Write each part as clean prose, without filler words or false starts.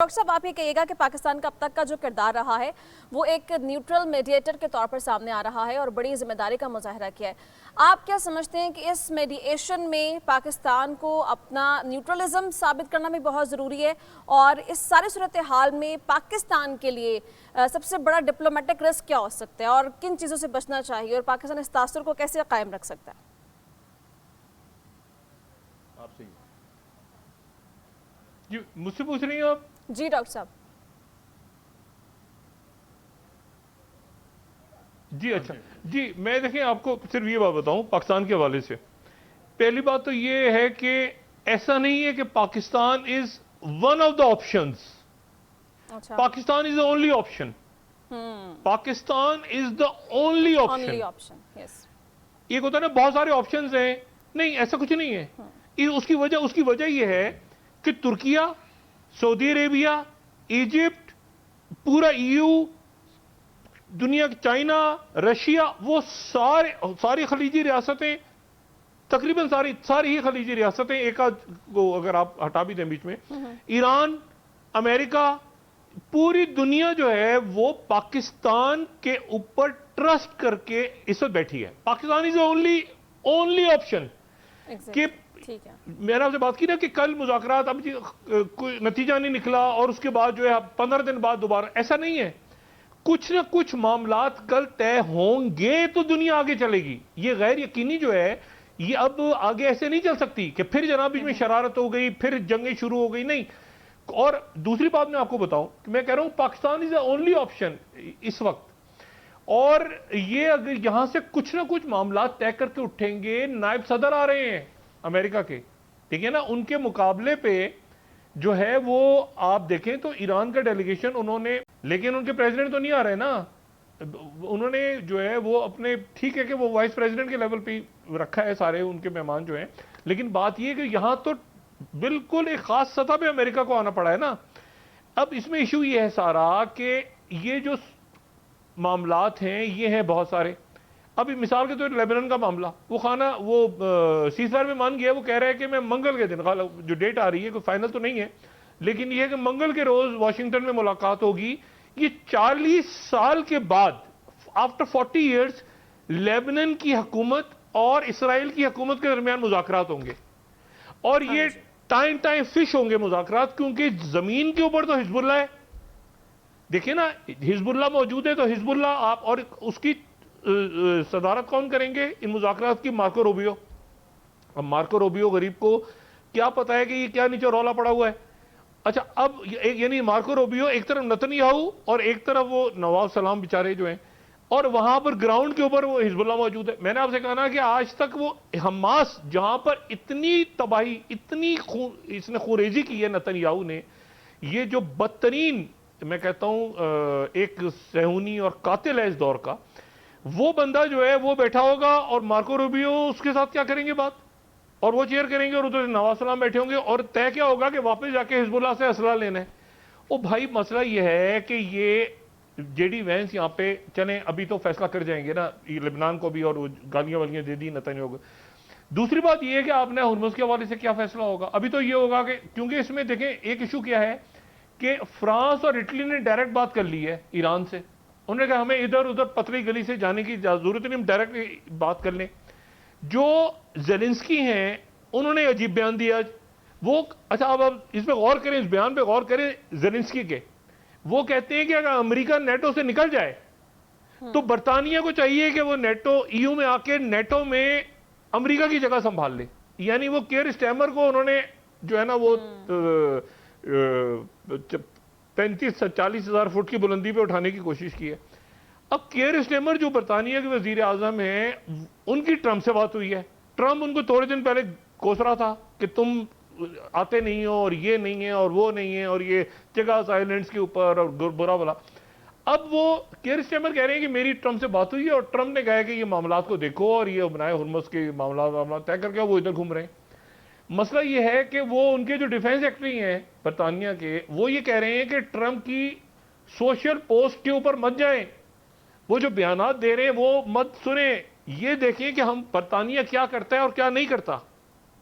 Doctor साहब, आप ये कहिएगा कि पाकिस्तान का अब तक का जो किरदार रहा है वो एक न्यूट्रल मीडिएटर के तौर पर सामने आ रहा है और बड़ी जिम्मेदारी का मुजाहरा किया है। आप क्या समझते हैं कि इस मीडिएशन में पाकिस्तान को अपना न्यूट्रलिज्म साबित करना भी बहुत ज़रूरी है, और इस सारी सूरत हाल में पाकिस्तान के लिए सबसे बड़ा डिप्लोमेटिक रिस्क क्या हो सकता है और किन चीज़ों से बचना चाहिए, और पाकिस्तान इस तासुर को कैसे कायम रख सकता है? आपसे जी मुझसे पूछ रही हैं आप? जी डॉक्टर साहब। जी अच्छा जी, मैं देखें आपको सिर्फ ये बात बताऊं पाकिस्तान के हवाले से। पहली बात तो ये है कि ऐसा नहीं है कि Pakistan is one of the options. अच्छा। Pakistan is the only option. Pakistan is the only option. Yes. एक होता है ना बहुत सारे ऑप्शंस हैं, नहीं ऐसा कुछ नहीं है। उसकी वजह यह है कि तुर्किया, सऊदी अरेबिया, इजिप्ट, पूरा ईयू, दुनिया, चाइना, रशिया, वो सारी खलीजी रियासतें, तकरीबन सारी ही खलीजी रियासतें, एक आध को अगर आप हटा भी दें बीच में, ईरान, अमेरिका, पूरी दुनिया जो है वो पाकिस्तान के ऊपर ट्रस्ट करके इस वक्त बैठी है। Pakistan is only option. कि ठीक है, मैंने आपसे बात की ना कि कल मुज़ाकरात, अब कोई नतीजा नहीं निकला और उसके बाद जो है 15 दिन बाद दोबारा, ऐसा नहीं है। कुछ ना कुछ मामलात कल तय होंगे तो दुनिया आगे चलेगी। ये गैर यकीनी जो है ये अब आगे ऐसे नहीं चल सकती कि फिर जनाब बीच में शरारत हो गई, फिर जंगें शुरू हो गई, नहीं। और दूसरी बात मैं आपको बताऊं कि मैं कह रहा हूं Pakistan is the only option इस वक्त। और ये अगर यहां से कुछ ना कुछ मामला तय करके उठेंगे, नायब सदर आ रहे हैं अमेरिका के, ठीक है ना, उनके मुकाबले पे जो है वो आप देखें तो ईरान का डेलीगेशन उन्होंने, लेकिन उनके प्रेसिडेंट तो नहीं आ रहे ना, उन्होंने जो है वो अपने, ठीक है कि वो वाइस प्रेसिडेंट के लेवल पे रखा है सारे उनके मेहमान जो हैं, लेकिन बात ये कि यहां तो बिल्कुल एक खास सतह पे अमेरिका को आना पड़ा है ना। अब इसमें इशू ये है सारा कि ये जो मामलात हैं ये हैं बहुत सारे। अभी मिसाल के तौर लेबनान का मामला, वो खाना वो सीजफायर में मान गया, वो कह रहा है कि मैं मंगल के दिन, जो डेट आ रही है कोई फाइनल तो नहीं है, लेकिन ये है कि मंगल के रोज वाशिंगटन में मुलाकात होगी। ये 40 साल के बाद, आफ्टर 40 ईयर्स, लेबनान की हुकूमत और इसराइल की हुकूमत के दरमियान मुज़ाकरात होंगे। और ये टाइम फिश होंगे मुज़ाकरात, क्योंकि जमीन के ऊपर तो हिजबुल्लाह है। देखिए ना, हिजबुल्लाह मौजूद है, तो हिजबुल्लाह आप, और उसकी सदारत कौन करेंगे इन मुज़ाकरात की? Marco Rubio. अब मार्को रूबियो गरीब को क्या पता है कि ये क्या नीचे रौला पड़ा हुआ है। अच्छा, अब यानी मार्को रूबियो एक तरफ नेतन्याहू और एक तरफ वो नवाब सलाम बेचारे जो हैं, और वहां पर ग्राउंड के ऊपर वो हिजबुल्लाह मौजूद है। मैंने आपसे कहा ना कि आज तक वो हमास, जहां पर इतनी तबाही, इतनी इसने खूरेजी की है नेतन्याहू ने, ये जो बदतरीन, मैं कहता हूं एक सहूनी और कातिल है इस दौर का, वो बंदा जो है वो बैठा होगा और मार्को रूबियो उसके साथ क्या करेंगे बात, और वो चेयर करेंगे और उधर नवाज सलाम बैठे होंगे, और तय क्या होगा कि वापस जाके हिजबुल्लाह से असला लेना है। ओ भाई, मसला ये है कि ये जेडी वैंस यहाँ पे चले, अभी तो फैसला कर जाएंगे ना लेबनान को भी, और गालियां वालियां दे दी नेतन्याहू को। दूसरी बात ये है कि आपने हुर्मुज़ के हवाले से क्या फैसला होगा। अभी तो ये होगा कि, क्योंकि इसमें देखें एक इशू क्या है कि फ्रांस और इटली ने डायरेक्ट बात कर ली है ईरान से। उन्होंने कहा हमें इधर उधर पतली गली से जाने की जरूरत नहीं, हम डायरेक्ट बात कर लें। जो ज़ेलेंस्की हैं उन्होंने अजीब बयान दिया वो। अच्छा, अब इसमें गौर करें, इस बयान पे गौर करें ज़ेलेंस्की के। वो कहते हैं कि अगर अमेरिका नेटो से निकल जाए तो बरतानिया को चाहिए कि वो नेटो, ईयू में आके नेटो में अमेरिका की जगह संभाल ले। यानी वो केयर स्टैमर को उन्होंने जो है ना वो 35-40 हजार फुट की बुलंदी पे उठाने की कोशिश की है। अब केयर स्टेमर जो बरतानिया के वजीर आजम हैं, उनकी ट्रंप से बात हुई है। ट्रंप उनको थोड़े दिन पहले कोस रहा था कि तुम आते नहीं हो, और ये नहीं है, और वो नहीं है, और ये जगह आइलैंड्स के ऊपर, और बुरा भला। अब वो केयर स्टेमर कह रहे हैं कि मेरी ट्रंप से बात हुई है, और ट्रंप ने कहा है कि ये मामलात को देखो, और ये बनाए हुर्मुज़ के मामला तय करके वो इधर घूम रहे हैं। मसला ये है कि वो उनके जो डिफेंस सेक्रेटरी हैं बरतानिया के, वो ये कह रहे हैं कि ट्रंप की सोशल पोस्ट के ऊपर मत जाएं, वो जो बयानात दे रहे हैं वो मत सुने, ये देखें कि हम बरतानिया क्या करता है और क्या नहीं करता।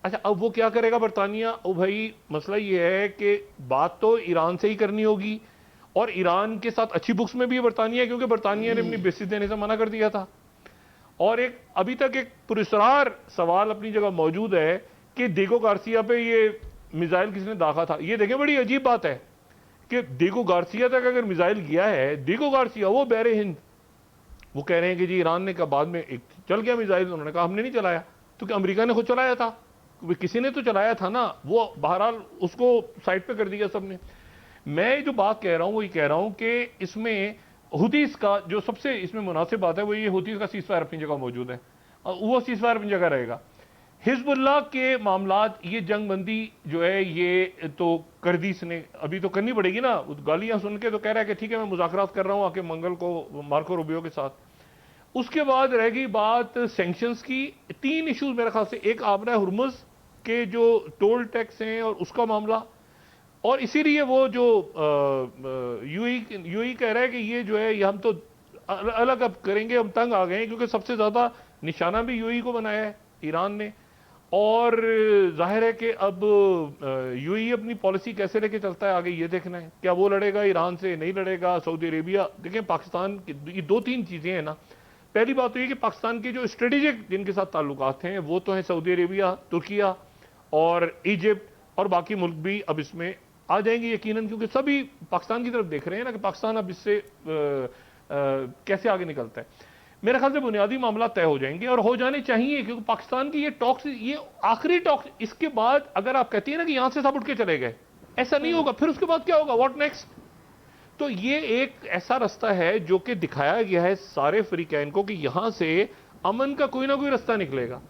अच्छा, अब वो क्या करेगा बरतानिया? ओ भाई, मसला ये है कि बात तो ईरान से ही करनी होगी, और ईरान के साथ अच्छी बुक्स में भी है बरतानिया, क्योंकि बरतानिया ने अपनी बेसिस देने से मना कर दिया था। और एक अभी तक एक पुरस्कार सवाल अपनी जगह मौजूद है कि डिएगो गार्सिया पे ये मिसाइल किसने दागा था। ये देखें, बड़ी अजीब बात है कि डिएगो गार्सिया तक अगर मिसाइल गया है, डिएगो गार्सिया वो बहरे हिंद, वो कह रहे हैं कि जी ईरान ने कहा बाद में एक चल गया मिसाइल, उन्होंने कहा हमने नहीं चलाया, तो क्या अमेरिका ने खुद चलाया था? किसी ने तो चलाया था ना, वो बहरहाल उसको साइड पे कर दिया सबने। मैं जो बात कह रहा हूं वो ये कह रहा हूं कि इसमें हुतीस का जो सबसे इसमें मुनासिब बात है वो ये, हुतीस का सीज़फायर अपनी जगह मौजूद है, वो सीज़फायर अपनी जगह रहेगा। हिजबुल्लाह के मामलात, ये जंग बंदी जो है ये तो करदीस ने अभी तो करनी पड़ेगी ना। गालियां सुन के तो कह रहा है कि ठीक है मैं मुज़ाकरात कर रहा हूं आके मंगल को मार्को रूबियो के साथ। उसके बाद रहेगी बात सैंक्शंस की। 3 इश्यूज मेरे ख्याल से, एक आपने हुर्मुज के जो टोल टैक्स हैं और उसका मामला, और इसीलिए वो जो यूई कह रहा है कि ये जो है ये हम तो अलग अब करेंगे, हम तंग आ गए हैं, क्योंकि सबसे ज्यादा निशाना भी यूई को बनाया है ईरान ने। और जाहिर है कि अब यूई अपनी पॉलिसी कैसे लेके चलता है आगे ये देखना है। क्या वो लड़ेगा ईरान से, नहीं लड़ेगा? सऊदी अरेबिया, देखें पाकिस्तान की ये 2-3 चीजें हैं ना। पहली बात तो ये कि पाकिस्तान के जो स्ट्रेटेजिक जिनके साथ ताल्लुकात हैं वो तो हैं सऊदी अरेबिया, तुर्किया और इजिप्ट, और बाकी मुल्क भी अब इसमें आ जाएंगे यकीनन, क्योंकि सभी पाकिस्तान की तरफ देख रहे हैं ना कि पाकिस्तान अब इससे कैसे आगे निकलता है। मेरे ख्याल से बुनियादी मामला तय हो जाएंगे और हो जाने चाहिए, क्योंकि पाकिस्तान की ये टॉक्स, ये आखिरी टॉक्स, इसके बाद अगर आप कहती है ना कि यहां से सब उठ के चले गए, ऐसा नहीं होगा। फिर उसके बाद क्या होगा? What next? तो ये एक ऐसा रास्ता है जो कि दिखाया गया है सारे फ्रीकैन को कि यहां से अमन का कोई ना कोई रास्ता निकलेगा।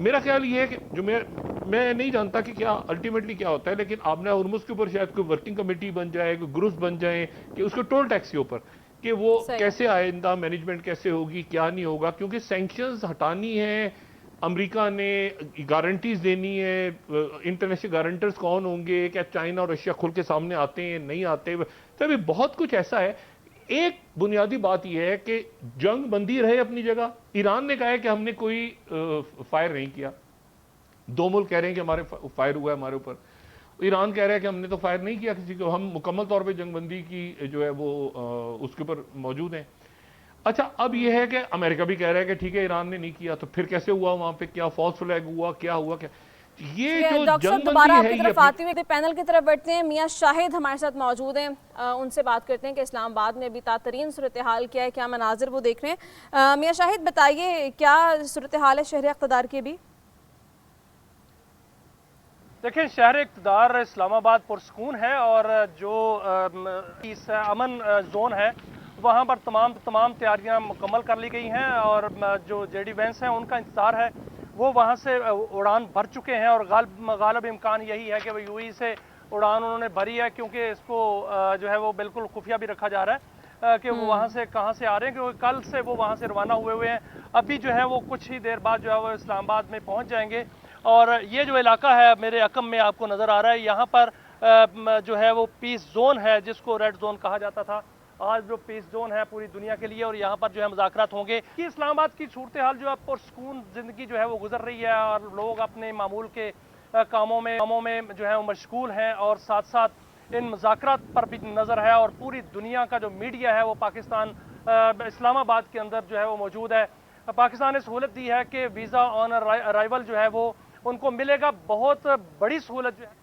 मेरा ख्याल ये है कि जो मैं नहीं जानता कि क्या अल्टीमेटली क्या होता है, लेकिन आपने हुर्मुज के ऊपर शायद कोई वर्किंग कमेटी बन जाए, कोई ग्रुप्स बन जाए कि उसके टोल टैक्स के ऊपर कि वो कैसे आइंदा मैनेजमेंट कैसे होगी, क्या नहीं होगा, क्योंकि सैंक्शंस हटानी है, अमेरिका ने गारंटीज देनी है। इंटरनेशनल गारंटर्स कौन होंगे? क्या चाइना और रशिया खुल के सामने आते हैं, नहीं आते? तो अभी बहुत कुछ ऐसा है। एक बुनियादी बात यह है कि जंग बंदी रहे अपनी जगह। ईरान ने कहा है कि हमने कोई फायर नहीं किया, 2 मुल्क कह रहे हैं कि हमारे फायर हुआ है हमारे ऊपर, ईरान कह रहा है कि हमने तो फायर नहीं किया किसी को, हम मुकम्मल तौर पे जंगबंदी की जो है वो उसके ऊपर मौजूद हैं। अच्छा, अब यह है कि अमेरिका भी कह रहा है कि ठीक है ईरान ने नहीं किया, तो फिर कैसे हुआ वहां पे? क्या फॉल्स फ्लैग हुआ, क्या हुआ? क्या ये जो डॉक्टर साहब दोबारा आपकी तरफ आते हुए पैनल की तरफ बढ़ते हैं। मियां शाहिद हमारे साथ मौजूद हैं, उनसे बात करते हैं कि इस्लामाबाद में अभी तातरीन सूरत हाल क्या है, क्या मनाजिर वो देख रहे हैं। मियां शाहिद बताइए, क्या सूरत हाल है शहर इक़्तिदार की भी? देखिए, शहर इक़्तिदार इस्लामाबाद पुरसकून है, और जो इस अमन जोन है वहाँ पर तमाम तैयारियाँ मुकम्मल कर ली गई हैं, और जो जेडी वैंस हैं उनका इंतज़ार है, वो वहाँ से उड़ान भर चुके हैं, और गालिब इम्कान यही है कि वो यूएई से उड़ान उन्होंने भरी है, क्योंकि इसको जो है वो बिल्कुल खुफिया भी रखा जा रहा है कि वो वहाँ से कहाँ से आ रहे हैं, क्योंकि कल से वो वहाँ से रवाना हुए हैं। अभी जो है वो कुछ ही देर बाद जो है वो इस्लामाबाद में पहुँच जाएंगे। और ये जो इलाका है मेरे अकम में आपको नज़र आ रहा है, यहाँ पर जो है वो पीस जोन है, जिसको रेड जोन कहा जाता था, आज जो पीस जोन है पूरी दुनिया के लिए, और यहाँ पर जो है मुज़ाकरात होंगे कि इस्लामाबाद की सूरत हाल जो है पुरसकून ज़िंदगी जो है वो गुजर रही है, और लोग अपने मामूल के कामों में जो है वो मशगूल हैं, और साथ साथ इन मुज़ाकरात पर भी नज़र है, और पूरी दुनिया का जो मीडिया है वो पाकिस्तान इस्लामाबाद के अंदर जो है वो मौजूद है। पाकिस्तान ने सहूलत दी है कि वीज़ा ऑन अराइवल जो है वो उनको मिलेगा, बहुत बड़ी सहूलत जो है।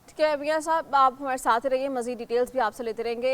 ठीक है मियां साहब, आप हमारे साथ रहिए, मज़ीद डिटेल्स भी आपसे लेते रहेंगे।